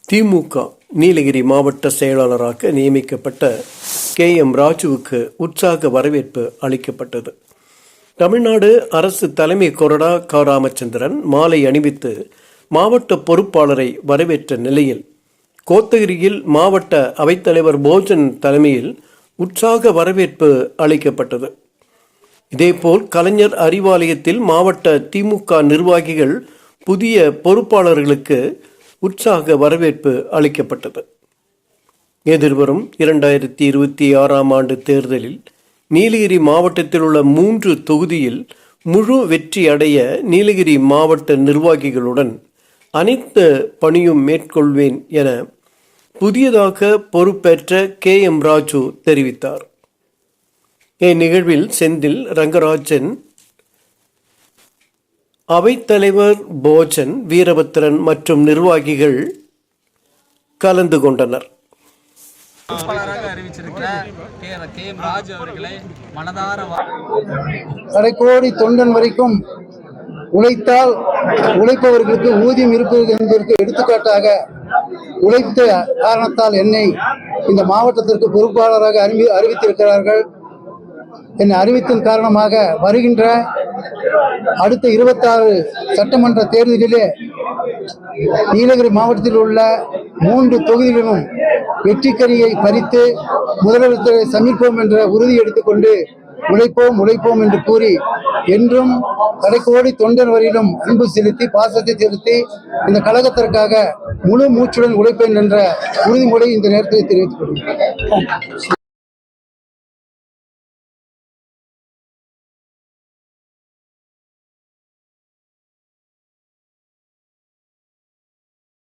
திமுக நீலகிரி மாவட்ட செயலாளராக நியமிக்கப்பட்ட KM ராஜுவுக்கு உற்சாக வரவேற்பு அளிக்கப்பட்டது. தமிழ்நாடு அரசு தலைமை கொறடா க. ராமச்சந்திரன் மாலை அணிவித்து மாவட்ட பொறுப்பாளரை வரவேற்ற நிலையில் கோத்தகிரியில் மாவட்ட அவைத்தலைவர் போஜன் தலைமையில் உற்சாக வரவேற்பு அளிக்கப்பட்டது. இதேபோல் கலைஞர் அறிவாலயத்தில் மாவட்ட திமுக நிர்வாகிகள் புதிய பொறுப்பாளர்களுக்கு உற்சாக வரவேற்பு அளிக்கப்பட்டது. எதிர்வரும் 2026 ஆண்டு தேர்தலில் நீலகிரி மாவட்டத்தில் உள்ள 3 தொகுதியில் முழு வெற்றி அடைய நீலகிரி மாவட்ட நிர்வாகிகளுடன் அனைத்து பணியும் மேற்கொள்வேன் என புதியதாக பொறுப்பேற்ற KM ராஜு தெரிவித்தார். இந்நிகழ்வில் செந்தில் ரங்கராஜன், அவைத்தலைவர் போஜன், வீரபத்திரன் மற்றும் நிர்வாகிகள் கலந்து கொண்டனர். கடைக்கோடி தொண்டன் வரைக்கும் உழைத்தால் உழைப்பவர்களுக்கு ஊதியம் இருப்பது என்பதற்கு எடுத்துக்காட்டாக உழைத்த காரணத்தால் என்னை இந்த மாவட்டத்திற்கு பொறுப்பாளராக அறிவித்திருக்கிறார்கள். என்னை அறிவித்தன் காரணமாக வருகின்ற அடுத்த 26 சட்டமன்ற தேர்தலிலே நீலகிரி மாவட்டத்தில் உள்ள 3 தொகுதிகளிலும் வெற்றிக்கரியை பறித்து முதலமைச்சரை சமர்ப்போம் என்ற உறுதி எடுத்துக்கொண்டு உழைப்போம் என்று கூறி என்றும் கடைக்கோடி தொண்டர் வரையிலும் அன்பு செலுத்தி பாசத்தை செலுத்தி இந்த கழகத்திற்காக முழு மூச்சுடன் உழைப்பேன் என்ற உறுதிமொழி இந்த நேரத்தில் தெரிவித்துக் கொள்கிறேன்.